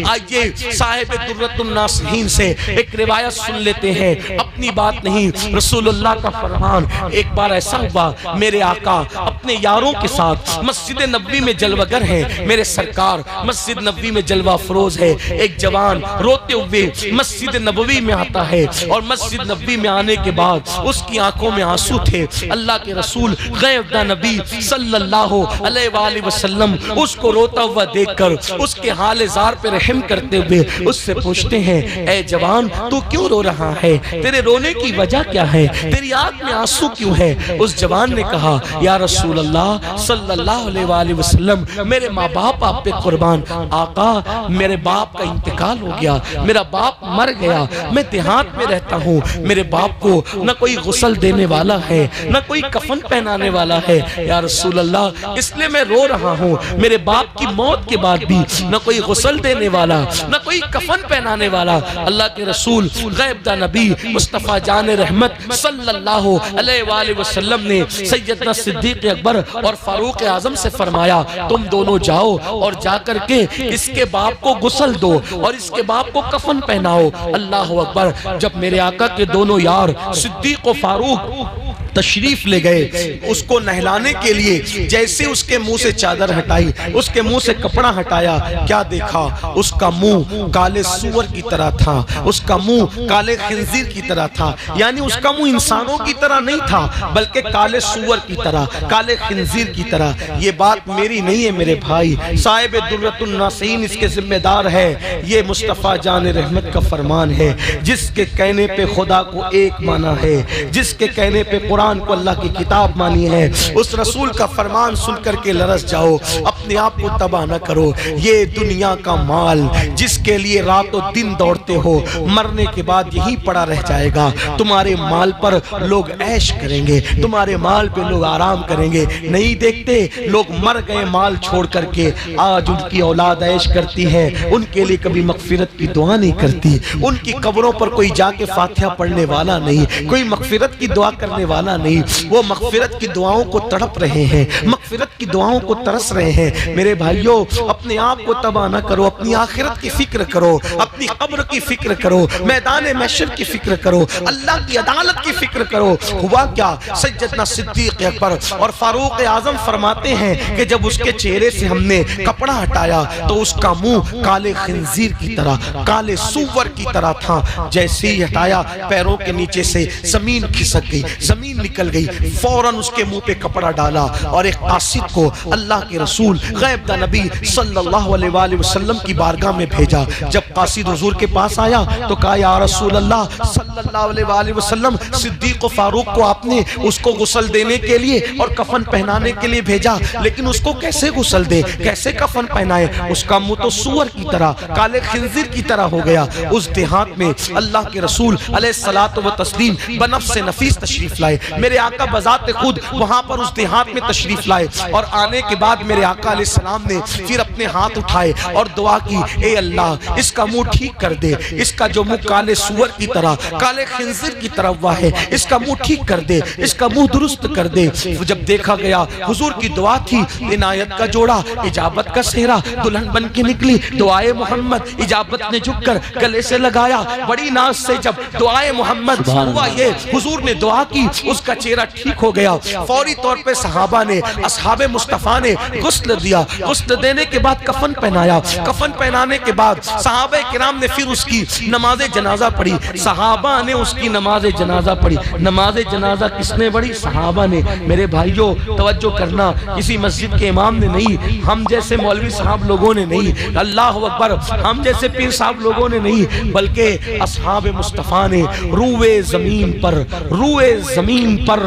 آئیے صاحب درۃ الناصحین سے ایک روایت سن لیتے ہیں، اپنی بات نہیں رسول اللہ کا فرمان۔ ایک بار ایسا ہوا میرے آقا اپنے یاروں کے ساتھ مسجد نبوی میں جلوہ گر ہیں، میرے سرکار مسجد نبوی میں جلوہ فروز ہے۔ ایک جوان روتے ہوئے مسجد نبوی میں آتا ہے اور مسجد نبوی میں آنے کے بعد اس کی آنکھوں میں آنسو تھے۔ اللہ کے رسول غیب نبی صلی اللہ علیہ وآلہ وسلم اس کو روتا ہوا دیکھ کر اس کے حال زار پہ رحم کرتے ہوئے اس سے پوچھتے ہیں، اے جوان تو کیوں رو رہا ہے؟ تیرے رونے کی وجہ کیا ہے؟ تیری آنکھ میں آنسو کیوں ہے؟ اس جوان نے کہا، یا رسول اللہ صلی اللہ علیہ وآلہ وسلم میرے ماں باپ آپ پہ قربان، آقا میرے باپ کا انتقال ہو گیا، میرا باپ مر گیا، میں دیہات میں رہتا ہوں، میرے باپ کو نہ کوئی غسل دینے والا ہے نہ کوئی کفن پہنانے والا ہے، یا رسول اللہ اس لیے میں رو رہا ہوں، میرے باپ کی موت کے بعد بھی نہ کوئی غسل دینے والا نہ کوئی کفن پہنانے والا۔ اللہ کے رسول غیب دا نبی مصطفیٰ جان رحمت صلی اللہ علیہ وآلہ وسلم نے سیدنا صدیق اکبر اور فاروق اعظم سے فرمایا، تم دونوں جاؤ اور جا کر کے اس کے باپ کو غسل دو اور اس کے باپ کو کفن پہناؤ۔ اللہ اکبر۔ جب میرے آقا کے دونوں یار صدیق و فاروق تشریف لے گئے اس کو نہلانے کے لیے، جیسے اس کے منہ سے چادر ہٹائی، اس کے منہ سے کپڑا ہٹایا، کیا دیکھا؟ اس کا منہ کالے سور کی طرح تھا، اس کا منہ کالے خنزیر کی طرح تھا، یعنی اس کا منہ انسانوں کی طرح نہیں تھا بلکہ کالے سور کی طرح، کالے خنزیر کی طرح۔ یہ بات میری نہیں ہے میرے بھائی، صاحب درۃ الناصحین اس کے ذمہ دار ہے، یہ مصطفیٰ جان رحمت کا فرمان ہے۔ جس کے کہنے پہ خدا کو ایک مانا ہے، جس کے کہنے پہ قرآن کو اللہ کی کتاب مانی ہے، اس رسول کا فرمان سن کر کے لرز جاؤ، اپنے آپ کو تباہ نہ کرو۔ یہ دنیا کا مال جس کے لیے رات و دن دوڑتے ہو، مرنے کے بعد یہی پڑا رہ جائے گا۔ تمہارے مال پر لوگ عیش کریں گے، تمہارے مال پہ لوگ آرام کریں گے، نہیں دیکھتے لوگ مر گئے مال چھوڑ کر کے، آج ان کی اولاد عیش کرتی ہے، ان کے لیے کبھی مغفرت کی دعا نہیں کرتی، ان کی قبروں پر کوئی جا کے فاتحہ پڑھنے والا نہیں، کوئی مغفرت کی دعا کرنے والا نہیں، وہ مغفرت کی دعاؤں کو تڑپ رہے ہیں، مغفرت کی دعاؤں کو ترس رہے ہیں۔ میرے بھائیوں اپنے آپ کو تباہ نہ کرو، اپنی آخرت کی فکر کرو، اپنی قبر کی فکر کرو، میدان محشر کی فکر کرو، اللہ کی عدالت کی فکر کرو۔ ہوا کیا؟ سیدنا صدیق اکبر اور فاروق اعظم فرماتے ہیں کہ جب اس کے چہرے سے ہم نے کپڑا ہٹایا تو اس کا منہ کالے خنزیر کی طرح، کالے سور کی طرح تھا۔ جیسے ہی ہٹایا پیروں کے نیچے سے زمین کھسک گئی، زمین نکل گئی، فوراً اس کے منہ پہ کپڑا ڈالا اور ایک قاصد کو اللہ کے رسول غیب دا نبی صلی اللہ علیہ وآلہ وسلم کی بارگاہ میں بھیجا۔ جب قاصد حضور کے پاس آیا تو کہا، یا رسول اللہ صلی اللہ علیہ وآلہ وسلم، صدیق و فاروق کو آپ نے اس کو غسل دینے کے لیے اور کفن پہنانے کے لیے بھیجا، لیکن اس کو کیسے غسل دے، کیسے کفن پہنائے؟ اس کا منہ تو سور کی طرح، کالے خنزیر کی طرح ہو گیا۔ اس دیہات میں اللہ کے رسول علیہ الصلوۃ والتسلیم بنفس نفیس تشریف لائے، میرے آقا بذات خود وہاں پر اس دیہات میں تشریف لائے، اور آنے کے بعد میرے آقا علیہ السلام نے پھر اپنے ہاتھ اٹھائے اور دعا کی، اے اللہ اس کا منہ ٹھیک کر دے، اس کا جو منہ کالے سور کی طرح، کالے خنزیر کی طرح ہوا ہے، اس کا منہ ٹھیک کر دے، اس کا منہ درست کر دے۔ جب دیکھا گیا حضور کی دعا تھی، عنایت کا جوڑا، اجابت کا سہرا، دلہن بن کے نکلی، دعائے محمد، اجابت نے جھک کر گلے سے لگایا، بڑی ناز سے جب دعائے محمد ہوا، یہ حضور نے دعا کی، اس کا چہرہ ٹھیک ہو گیا۔ فوری طور پہ صحابہ نے، اصحاب مصطفیٰ نے غسل دیا، غسل دینے کے بعد کفن پہنایا، کفن پہنانے کے بعد صحابہ کرام نے پھر اس کی نماز جنازہ پڑھی، صحابہ نے اس کی نماز جنازہ پڑھی۔ نماز جنازہ کس نے پڑھی؟ صحابہ نے۔ میرے بھائیوں توجہ کرنا، کسی مسجد کے امام نے نہیں، ہم جیسے مولوی صاحب لوگوں نے نہیں، اللہ اکبر، ہم جیسے پیر صاحب لوگوں نے نہیں، بلکہ اصحاب مصطفیٰ نے روئے زمین پر، روئے زمین پر،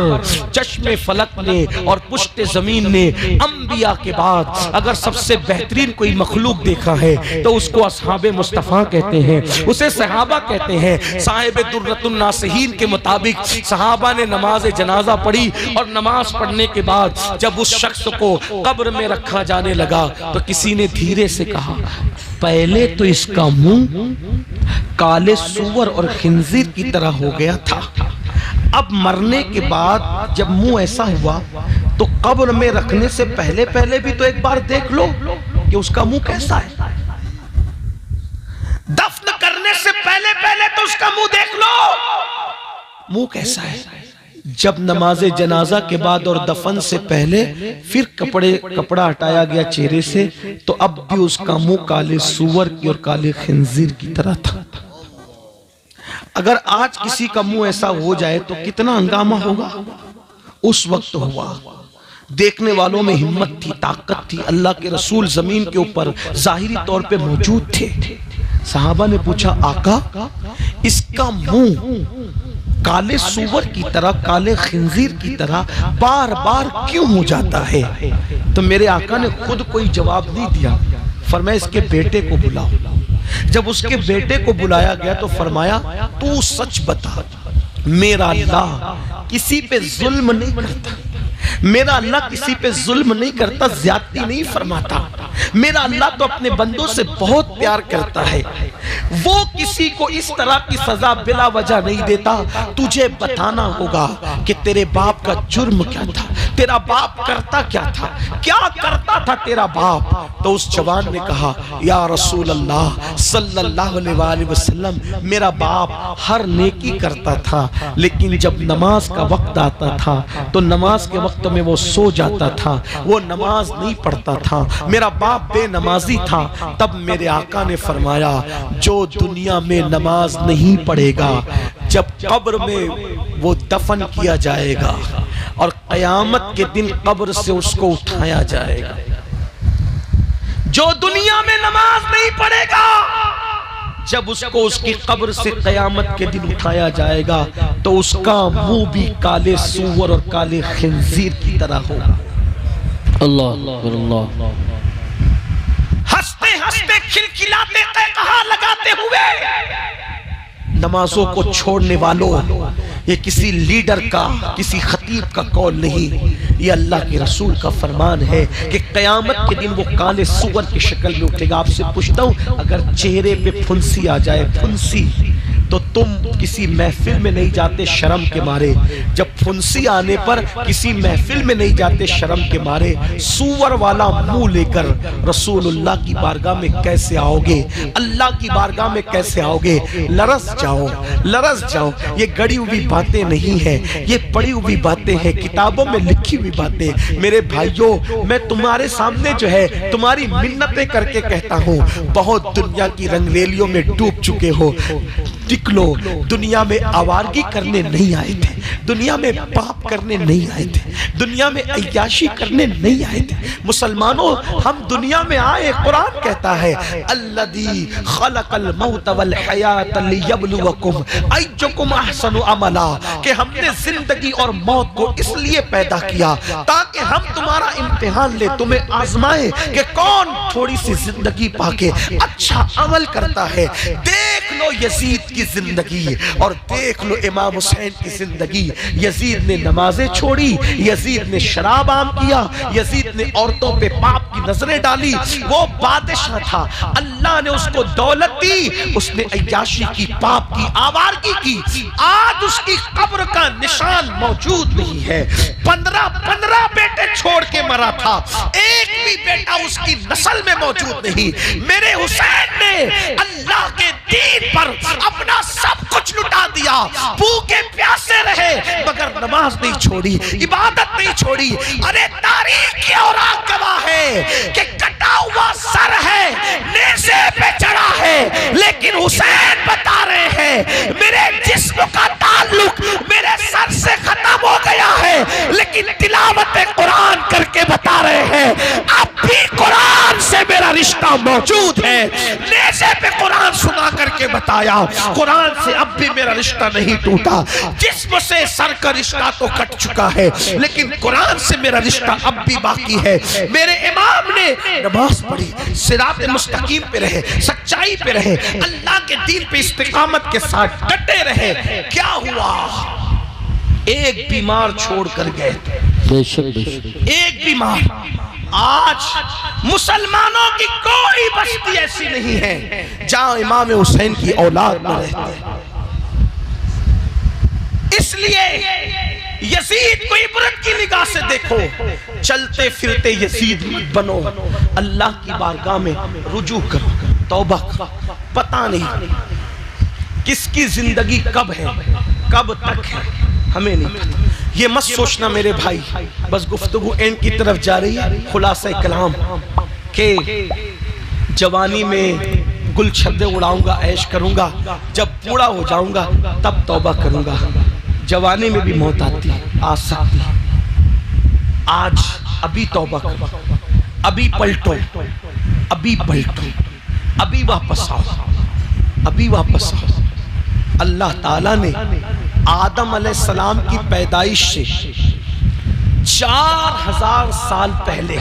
چشم فلک نے اور پشت زمین نے انبیاء کے بعد اگر سب سے بہترین کوئی مخلوق دیکھا ہے تو اس کو اصحاب مصطفیٰ کہتے ہیں، اسے صحابہ کہتے ہیں۔ صاحب درۃ الناصحین کے مطابق صحابہ نے نماز جنازہ پڑھی، اور نماز پڑھنے کے بعد جب اس شخص کو قبر میں رکھا جانے لگا تو کسی نے دھیرے سے کہا، پہلے تو اس کا منہ کالے سور اور خنزیر کی طرح ہو گیا تھا، اب مرنے کے بعد جب منہ ایسا ہوا تو قبر میں رکھنے سے پہلے بھی تو ایک بار دیکھ لو کہ اس کا منہ کیسا ہے۔ پہلے تو اس کا منہ دیکھ لو. منہ کیسا ہے؟ جب نماز جنازہ کے بعد اور دفن سے پہلے پھر کپڑا ہٹایا گیا چہرے سے تو اب بھی اس کا منہ کالے سور کی اور کالے خنزیر کی طرح تھا. اگر آج کسی کا منہ ایسا ہو جائے تو کتنا ہنگامہ ہوگا. اس وقت ہوا. دیکھنے والوں میں ہمت تھی، طاقت تھی. اللہ کے رسول زمین کے اوپر ظاہری طور پہ موجود تھے. صحابہ نے پوچھا آقا اس کا منہ کالے سور کی طرح، کالے خنزیر کی طرح بار بار کیوں ہو جاتا ہے؟ تو میرے آقا نے خود کوئی جواب نہیں دیا. فرمایا اس کے بیٹے کو بلاؤ. جب اس کے بیٹے کو بلایا گیا تو فرمایا تو سچ بتا، میرا اللہ کسی پہ ظلم نہیں کرتا، میرا اللہ کسی پہ ظلم نہیں کرتا، زیادتی نہیں فرماتا. میرا اللہ تو اپنے بندوں سے بہت پیار کرتا ہے، وہ کسی کو اس طرح کی سزا بلا وجہ نہیں دیتا. تجھے بتانا ہوگا کہ تیرے باپ کا جرم کیا تھا، تیرا باپ کرتا کیا تھا، کیا کرتا تھا تیرا باپ. تو اس جوان نے کہا یا رسول اللہ صلی اللہ علیہ وآلہ وسلم میرا باپ ہر نیکی کرتا تھا، لیکن جب نماز کا وقت آتا تھا تو نماز کے وقت میں وہ سو جاتا تھا، وہ نماز نہیں پڑھتا تھا، میرا باپ بے نمازی تھا. تب میرے آقا نے فرمایا جو دنیا میں نماز نہیں پڑھے گا جب قبر میں وہ دفن کیا جائے گا اور قیامت کے دن قبر سے اس کو اٹھایا جائے گا. جو دنیا میں نماز نہیں پڑھے گا جب اس کو اس کی قبر سے قیامت کے دن اٹھایا جائے گا تو اس کا منہ بھی کالے سور اور کالے خنزیر کی طرح ہوگا. اللہ اللہ. ہنستے ہنستے کھلکھلاتے قہقہا لگاتے ہوئے نمازوں کو چھوڑنے والوں، یہ کسی لیڈر کا، کسی خطیب کا قول نہیں، یہ اللہ کے رسول کا فرمان ہے کہ قیامت کے دن وہ کالے سور کی شکل میں اٹھے گا. آپ سے پوچھتا ہوں اگر چہرے پہ پھنسی آ جائے، پھنسی، تو تم کسی محفل میں نہیں جاتے شرم کے مارے. جب پھنسی آنے پر کسی محفل میں نہیں جاتے شرم کے مارے. سور والا منہ لے کر رسول اللہ کی بارگاہ میں کیسے آؤ گے؟ اللہ کی بارگاہ میں کیسے آؤ گے؟ لرز جاؤ، لرز جاؤ. یہ گڑی ہوئی باتیں نہیں ہیں، یہ پڑھی ہوئی باتیں ہیں، کتابوں میں لکھی ہوئی باتیں. میرے بھائیوں میں تمہارے سامنے جو ہے تمہاری منتیں کر کے کہتا ہوں، بہت دنیا کی رنگریلیوں میں ڈوب چکے ہو. نکلو. دنیا میں آوارگی کرنے نہیں آئے تھے، دنیا میں پاپ کرنے نہیں آئے تھے، دنیا میں عیاشی کرنے نہیں آئے تھے. مسلمانوں ہم دنیا میں آئے، قرآن کہتا ہے الذی خلق الموت والحیات لیبلوکم ایکم احسن عملا، کہ ہم نے زندگی اور موت کو اس لیے پیدا کیا تاکہ ہم تمہارا امتحان لے، تمہیں آزمائیں کہ کون تھوڑی سی زندگی پا کے اچھا عمل کرتا ہے. دیکھ لو یزید کی زندگی اور دیکھ لو امام حسین کی زندگی. یزید نے نمازیں چھوڑی، یزید نے شراب عام کیا، یزید نے عورتوں پہ پاپ کی نظریں ڈالی. وہ بادشاہ تھا، اللہ نے اس کو دولت دی، اس نے عیاشی کی، پاپ کی، آوارگی کی. آج اس کی قبر کا نشان موجود نہیں ہے. 15 بیٹے چھوڑ کے مرا تھا، ایک بھی بیٹا اس کی نسل میں موجود نہیں. میرے حسین نے اللہ کے دین پر اپنا سب کچھ لٹا دیا. بھوکے پیاسے رہے مگر نماز نہیں چھوڑی، عبادت نہیں چھوڑی. ارے تاریخ کی اوراق گواہ ہے کہ کٹا ہوا سر ہے، نیزے پہ چڑھا ہے، لیکن حسین بتا رہے ہیں میرے جسم کا تعلق میرے سر سے ختم ہو گیا ہے، لیکن تلاوت قرآن کر کے بتا رہے ہیں اب بھی قرآن سے میرا رشتہ موجود ہے. نیزے پہ قرآن سنا کر کے بتایا قرآن سے اب بھی میرا رشتہ نہیں ٹوٹا. جسم سے سر کا رشتہ تو کٹ چکا ہے لیکن قرآن سے میرا رشتہ اب بھی باقی ہے. میرے امام نے نماز پڑھی، صراط مستقیم پہ رہے، سچائی پہ رہے، اللہ کے دین پہ استقامت کے ساتھ ڈٹے رہے. کیا ہوا؟ ایک بیمار چھوڑ کر گئے، ایک بیمار. آج مسلمانوں کی کوئی بستی ایسی نہیں ہے جہاں امام حسین کی اولاد نہ رہتے. اس لیے یزید کو عبرت کی نگاہ سے دیکھو. چلتے پھرتے یزید بنو، اللہ کی بارگاہ میں رجوع کرو، توبہ کرو. پتہ نہیں کس کی زندگی کب ہے، کب تک ہے، ہمیں نہیں پتا۔ یہ مت سوچنا میرے بھائی، بس گفتگو اینڈ کی طرف جا رہی ہے، خلاصہ کلام کہ جوانی میں گل چھدے اڑاؤں گا، عیش کروں گا، جب بوڑھا ہو جاؤں گا تب توبہ کروں گا۔ جوانی میں بھی موت آتی، آ سکتی، آج ابھی توبہ کرو، ابھی پلٹو، ابھی پلٹو، ابھی واپس آؤ، ابھی واپس آؤ۔ اللہ تعالیٰ نے آدم علیہ السلام کی پیدائش سے 4000 سال پہلے،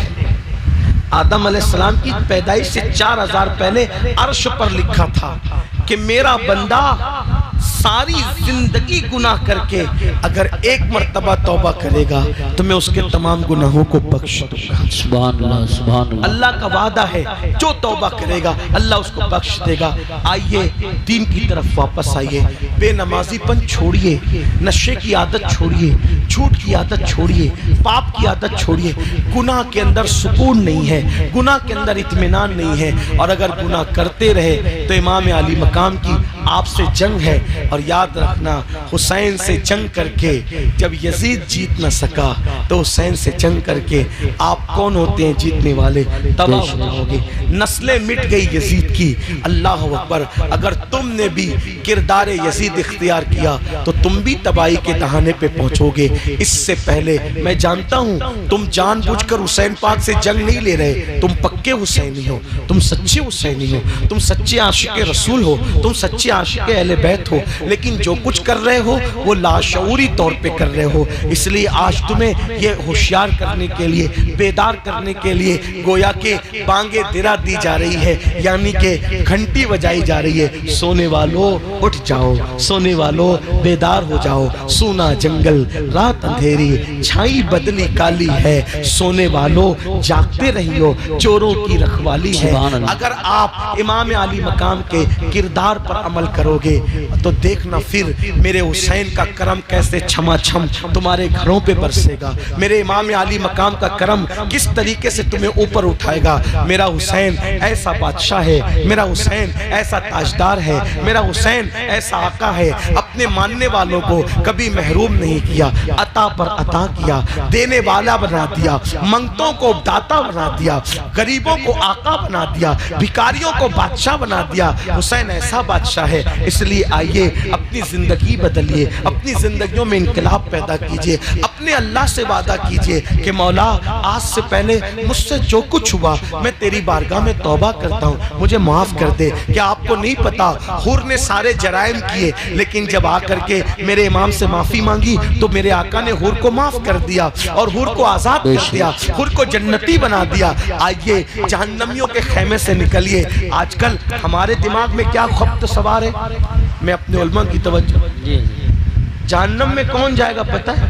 آدم علیہ السلام کی پیدائش سے 4000 پہلے عرش پر لکھا تھا کہ میرا بندہ ساری زندگی گناہ کر کے اگر ایک مرتبہ توبہ کرے گا تو میں اس کے تمام گناہوں کو بخش دوں گا۔ سبحان اللہ، سبحان اللہ۔ اللہ کا وعدہ ہے جو توبہ کرے گا اللہ اس کو بخش دے گا۔ آئیے دین کی طرف واپس آئیے، بے نمازی پن چھوڑیے، نشے کی عادت چھوڑیے، جھوٹ کی عادت چھوڑیے، پاپ کی عادت چھوڑیے۔ گناہ کے اندر سکون نہیں ہے، گناہ کے اندر اطمینان نہیں ہے، اور اگر گناہ کرتے رہے تو امام علی مقام کی آپ سے جنگ ہے۔ اور یاد رکھنا حسین سے جنگ کر کے جب یزید جیت نہ سکا تو حسین سے جنگ کر کے آپ کون ہوتے ہیں جیتنے والے؟ تباہ ہو جاؤ گے، نسلیں مٹ گئی یزید کی۔ اللہ اکبر، اگر تم نے بھی کردار یزید اختیار کیا تو تم بھی تباہی کے دہانے پہ پہنچو گے۔ اس سے پہلے میں جانتا ہوں تم جان بوجھ کر حسین پاک سے جنگ نہیں لے رہے، تم پکے حسینی ہو، تم سچے حسینی ہو، تم سچے عاشق رسول ہو، تم سچے عاشق اہل بیت ہو، لیکن جو کچھ کر رہے ہو وہ لاشعوری طور پہ کر رہے ہو۔ اس لیے آج تمہیں یہ ہوشیار کرنے کے لیے، بیدار کرنے کے لیے گویا کہ بانگے درا دی جا رہی ہے، یعنی کہ گھنٹی بجائی جا رہی ہے۔ سونے والوں اٹھ جاؤ، سونے والوں بیدار ہو جاؤ، سونا جنگل رات اندھیری چھائی بدلی کالی ہے، سونے والوں جاگتے رہیو چوروں کی رکھوالی ہے۔ اگر آپ امام علی مقام کے کردار پر عمل کرو گے تو دیکھنا پھر میرے حسین کا کرم کیسے چھما چھم تمہارے گھروں پہ برسے گا، میرے امام علی مقام کا کرم کس طریقے سے تمہیں اوپر اٹھائے گا۔ میرا حسین ایسا بادشاہ ہے، میرا حسین ایسا تاجدار ہے، میرا حسین ایسا آقا ہے، اپنے ماننے والوں کو کبھی محروم نہیں کیا، عطا پر عطا کیا، دینے والا بنا دیا، منگتوں کو داتا بنا دیا، غریبوں کو آقا بنا دیا، بھکاریوں کو بادشاہ بنا دیا۔ حسین ایسا بادشاہ ہے، اس لیے آئیے اپنی زندگی بدلیے، اپنی زندگیوں میں انقلاب پیدا کیجئے، اپنے اللہ سے وعدہ کیجئے کہ مولا آج سے پہلے مجھ سے جو کچھ ہوا میں تیری بارگاہ میں توبہ کرتا ہوں، مجھے معاف کر دے۔ کیا آپ کو نہیں پتا حور نے سارے جرائم کیے، لیکن جب آ کر کے میرے امام سے معافی مانگی تو میرے آقا نے حور کو معاف کر دیا اور حور کو آزاد کر دیا، حور کو جنتی بنا دیا۔ آئیے جہنمیوں کے خیمے سے نکلیے۔ آج کل ہمارے دماغ میں کیا خبط سوار ہے، میں اپنے علماء کی توجہ، جہنم میں کون جائے گا پتہ ہے؟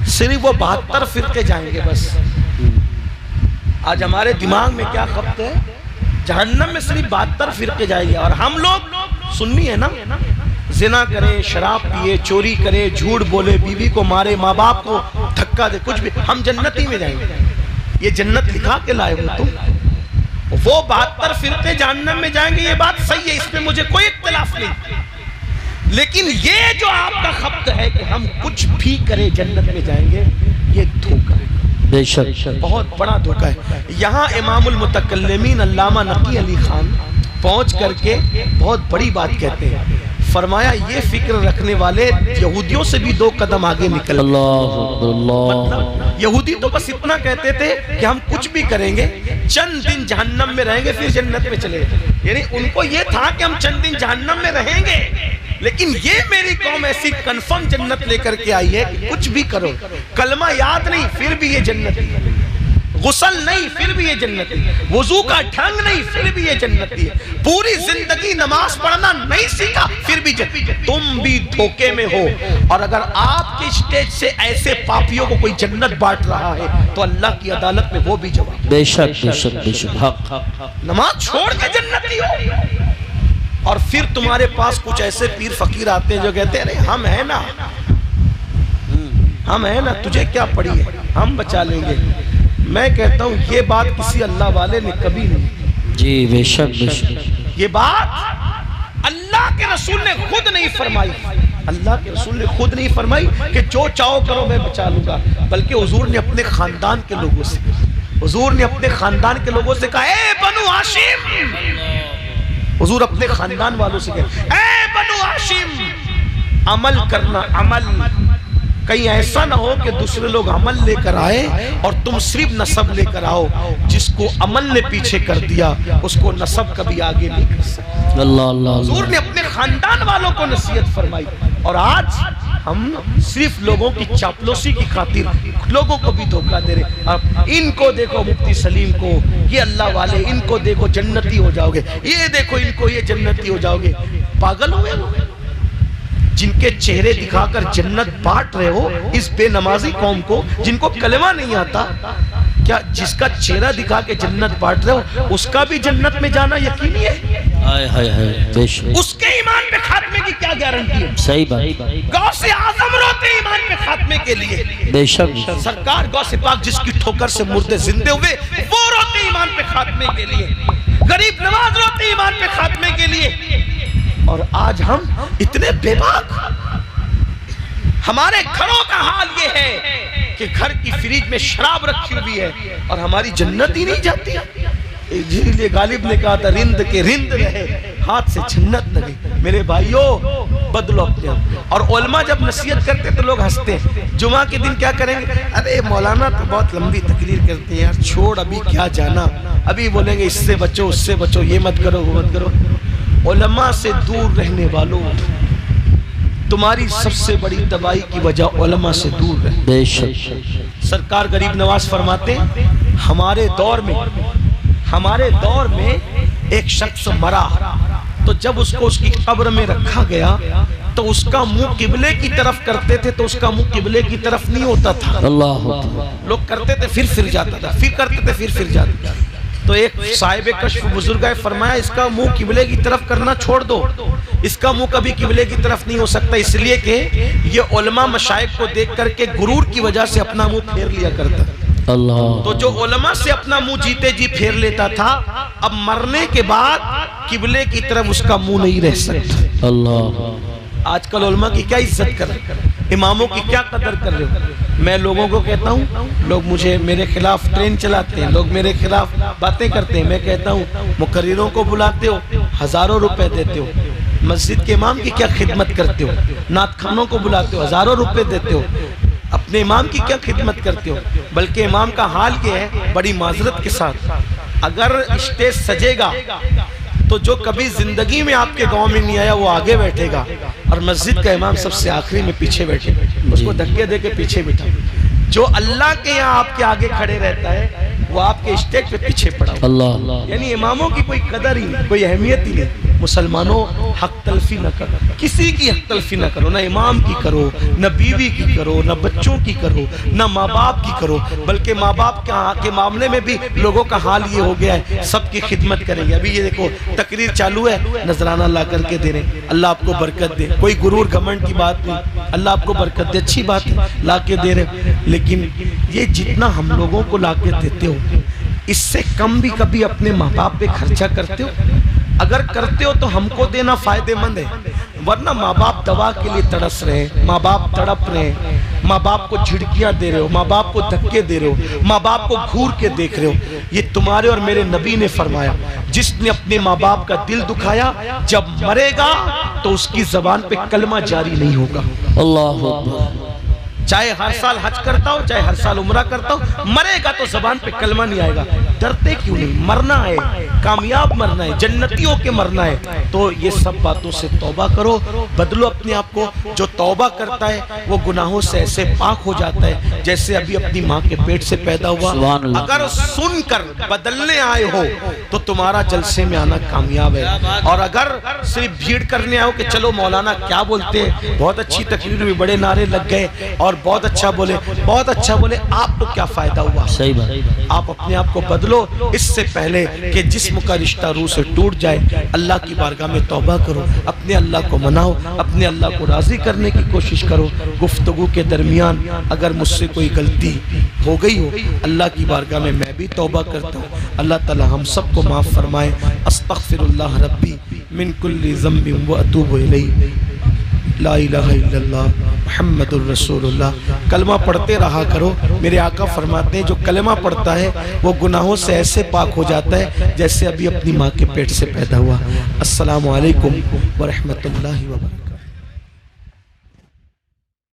صرف وہ 72 فرقے جائیں گے بس۔ آج ہمارے دماغ میں کیا خبط ہے، جہنم میں صرف 72 فرقے جائیں گے، اور ہم لوگ سنی ہے نا، زنا کرے، شراب پیے، چوری کرے، جھوٹ بولے، بیوی کو مارے، ماں باپ کو دھکا دے، کچھ بھی، ہم جنتی میں جائیں گے۔ یہ جنت لکھا کے لائے ہو تم؟ وہ 72 فرقے جہنم میں جائیں گے، یہ بات صحیح ہے، اس میں مجھے کوئی اختلاف نہیں، لیکن یہ جو آپ کا خبط ہے کہ ہم کچھ بھی کرے جنت میں جائیں گے، یہ دھوکہ ہے، بے شک بہت بڑا دھوکہ ہے۔ یہاں امام المتکلمین علامہ نقی علی خان پہنچ کر کے بہت بڑی بات کہتے ہیں، فرمایا یہ فکر رکھنے والے یہودیوں سے بھی 2 قدم آگے نکل۔ یہودی تو بس اتنا کہتے تھے کہ ہم کچھ بھی کریں گے، چند دن جہنم میں رہیں گے پھر جنت میں چلے، یعنی ان کو یہ تھا کہ ہم چند دن جہنم میں رہیں گے، لیکن یہ میری قوم ایسی کنفرم جنت لے کر کے آئی ہے کہ کچھ بھی کرو، کلمہ یاد نہیں پھر بھی یہ جنتی ہے، غسل نہیں پھر بھی یہ جنتی ہے، وضو کا ڈھنگ نہیں پھر بھی یہ جنتی ہے، پوری زندگی نماز پڑھنا نہیں سیکھا پھر بھی تم بھی دھوکے میں ہو۔ اور اگر آپ کی سٹیج سے ایسے پاپیوں کو کوئی جنت بانٹ رہا ہے تو اللہ کی عدالت میں وہ بھی جواب، بے شک بے شک بے شک، حق نماز چھوڑ کے جنتی ہو۔ اور پھر تمہارے پاس کچھ ایسے پیر فقیر آتے ہیں جو کہتے ہیں ارے ہم ہیں نا، ہم ہیں نا، تجھے کیا پڑی ہے، ہم بچا لیں گے۔ میں کہتا ہوں یہ بات کسی اللہ والے نے کبھی نہیں، جی بے شک بے شک، یہ بات اللہ کے رسول نے خود نہیں فرمائی، اللہ کے رسول نے خود نہیں فرمائی کہ جو چاہو کرو میں بچا لوں گا، بلکہ حضور نے اپنے خاندان کے لوگوں سے، حضور نے اپنے خاندان کے لوگوں سے کہا اے بنو ہاشم، حضور اپنے خاندان والوں سے کہا اے بنو ہاشم، عمل کرنا، عمل، کہیں ایسا نہ ہو کہ دوسرے لوگ عمل لے کر آئے اور تم صرف نسب لے کر آؤ، جس کو عمل نے پیچھے کر دیا اس کو نسب کبھی آگے نہیں کر سکتا۔ اللہ حضور نے اپنے خاندان والوں کو نصیحت فرمائی، اور آج ہم صرف لوگوں کی چاپلوسی کی خاطر لوگوں کو بھی دھوکہ دے رہے۔ اب ان کو دیکھو مفتی سلیم کو، یہ اللہ والے، ان کو دیکھو جنتی ہو جاؤ گے، یہ دیکھو ان کو یہ جنتی ہو جاؤ گے۔ پاگل ہوئے لوگ، جن کے چہرے دکھا کر جنت بانٹ رہے ہو اس بے نمازی قوم کو، جن کو کلمہ نہیں آتا، کیا جس کا چہرہ دکھا کے جنت بانٹ رہے ہو اس کا بھی جنت میں جانا یقینی ہے؟ بے شک، اس کے ایمان پہ خاتمے کی کیا گارنٹی ہے؟ صحیح بات، غوث اعظم روتے ایمان پہ خاتمے کے لیے، بے شک، سرکار غوث پاک جس کی ٹھوکر سے مردے زندے ہوئے وہ روتے ایمان پہ خاتمے کے لیے، غریب نواز روتے ایمان پہ خاتمے کے لیے، اور آج ہم اتنے بے باک۔ ہمارے گھروں کا حال یہ ہے کہ گھر کی فریج میں شراب رکھی ہوئی ہے اور ہماری جنت ہی نہیں جاتی۔ اسی لیے غالب نے کہا تھا رند کے رند رہے ہاتھ سے جنت نہ گئی۔ میرے بھائیوں بدلو اپنے آپ۔ اور علماء جب نصیحت کرتے تو لوگ ہنستے ہیں، جمعہ کے دن کیا کریں گے، ارے مولانا تو بہت لمبی تقریر کرتے ہیں یار، چھوڑ ابھی کیا جانا، ابھی بولیں گے اس سے بچو اس سے بچو، یہ مت کرو وہ مت کرو۔ علماء سے دور رہنے والوں، تمہاری سب سے بڑی تباہی کی وجہ علماء سے دور رہے۔ بے شک، سرکار غریب نواز فرماتے ہیں ہمارے دور میں ایک شخص مرا تو جب اس کو اس کی قبر میں رکھا گیا تو اس کا منہ قبلے کی طرف کرتے تھے تو اس کا منہ قبلے کی طرف نہیں ہوتا تھا، اللہ لوگ کرتے تھے پھر جاتا تھا، پھر کرتے تھے پھر جاتا تھا۔ تو ایک صاحب کشف بزرگ ہے، فرمایا اس کا منہ قبلے کی طرف کرنا چھوڑ دو، اس کا منہ کبھی قبلے کی طرف نہیں ہو سکتا، اس لیے کہ یہ علماء مشائخ کو دیکھ کر کے غرور کی وجہ سے اپنا منہ پھیر لیا کرتا، اللہ، تو جو علماء سے اپنا منہ جیتے جی پھیر لیتا تھا اب مرنے کے بعد قبلے کی طرف اس کا منہ نہیں رہ سکتا۔ اللہ، آج کل علماء کی کیا عزت کر رہے، اماموں کی کیا قدر کر رہے ہو۔ میں لوگوں کو کہتا ہوں، لوگ میرے خلاف ٹرین چلاتے ہیں، لوگ میرے خلاف باتیں کرتے ہیں، میں کہتا ہوں مقرروں کو بلاتے ہو، ہزاروں روپے دیتے ہو، مسجد کے امام کی کیا خدمت کرتے ہو، نعت خوانوں کو بلاتے ہو، ہزاروں روپے دیتے ہو، اپنے امام کی کیا خدمت کرتے ہو۔ بلکہ امام کا حال یہ ہے، بڑی معذرت کے ساتھ، اگر اسٹیج سجے گا تو جو کبھی زندگی میں آپ کے گاؤں میں نہیں آیا وہ آگے بیٹھے گا، اور مسجد کا امام سب سے آخری میں پیچھے بیٹھے گا، اس کو دھکے دے کے پیچھے بٹھا۔ جو اللہ کے یہاں آپ کے آگے کھڑے رہتا ہے وہ آپ کے اسٹیج پہ پیچھے پڑا، اللہ، یعنی اماموں کی کوئی قدر ہی نہیں، کوئی اہمیت ہی نہیں۔ مسلمانوں حق تلفی نہ کرو، کسی کی حق تلفی نہ کرو، نہ امام کی کرو، نہ بیوی کی کرو، نہ بچوں کی کرو، نہ ماں باپ کی کرو، بلکہ ماں باپ کے معاملے میں بھی لوگوں کا حال یہ ہو گیا ہے سب کی خدمت کریں گے۔ ابھی یہ دیکھو تقریر چالو ہے، نذرانہ لا کر کے دے رہے ہیں، اللہ آپ کو برکت دے، کوئی غرور گھمنڈ کی بات نہیں، اللہ آپ کو برکت دے، اچھی بات ہے لا کے دے رہے ہیں، لیکن یہ جتنا ہم لوگوں کو لا کے دیتے ہو اس سے کم بھی کبھی اپنے ماں باپ پہ خرچہ کرتے ہو؟ اگر کرتے ہو تو ہم کو دینا فائدہ مند ہے، ورنہ ماں باپ دوا کے لیے تڑس رہے ہیں، ماں باپ تڑپ رہے ہیں، ماں باپ کو جھڑکیاں دے رہے ہو، ماں باپ کو دھکے دے رہے ہو، ماں باپ کو گھور کے دیکھ رہے ہو۔ یہ تمہارے اور میرے نبی نے فرمایا جس نے اپنے ماں باپ کا دل دکھایا جب مرے گا تو اس کی زبان پہ کلمہ جاری نہیں ہوگا۔ اللہ اکبر، چاہے ہر سال حج کرتا ہو، چاہے ہر سال عمرہ کرتا ہو، مرے گا تو زبان پہ کلمہ نہیں آئے گا۔ ڈرتے کیوں نہیں؟ مرنا ہے، کامیاب مرنا ہے، جنتیوں کے مرنا ہے۔ تو یہ سب باتوں سے توبہ کرو، بدلو اپنے آپ کو۔ جو توبہ کرتا ہے وہ گناہوں سے ایسے پاک ہو جاتا ہے جیسے ابھی اپنی ماں کے پیٹ سے پیدا ہوا۔ اگر سن کر بدلنے آئے ہو تو تمہارا جلسے میں آنا کامیاب ہے، اور اگر صرف بھیڑ کرنے آؤ کہ چلو مولانا کیا بولتے ہیں، بہت اچھی تقریر میں بڑے نعرے لگ گئے اور بہت اچھا بولے، بہت اچھا بولے، آپ کو کیا فائدہ ہوا؟ صحیح بات، آپ اپنے آپ کو بدلو اس سے پہلے کہ جسم کا رشتہ روح سے ٹوٹ جائے۔ اللہ کی بارگاہ میں توبہ کرو، اپنے اللہ کو مناؤ، اپنے اللہ کو راضی کرنے کی کوشش کرو۔ گفتگو کے درمیان اگر مجھ سے کوئی غلطی ہو گئی ہو، اللہ کی بارگاہ میں بھی توبہ کرتا ہوں، اللہ تعالی ہم سب کو معاف فرمائے۔ استغفر اللہ ربی من کل ذنب واتوب الیہ لا الہ الا اللہ محمد الرسول اللہ۔ کلمہ پڑھتے رہا کرو، میرے آقا فرماتے ہیں جو کلمہ پڑھتا ہے وہ گناہوں سے ایسے پاک ہو جاتا ہے جیسے ابھی اپنی ماں کے پیٹ سے پیدا ہوا۔ السلام علیکم ورحمۃ اللہ وبرکاتہ۔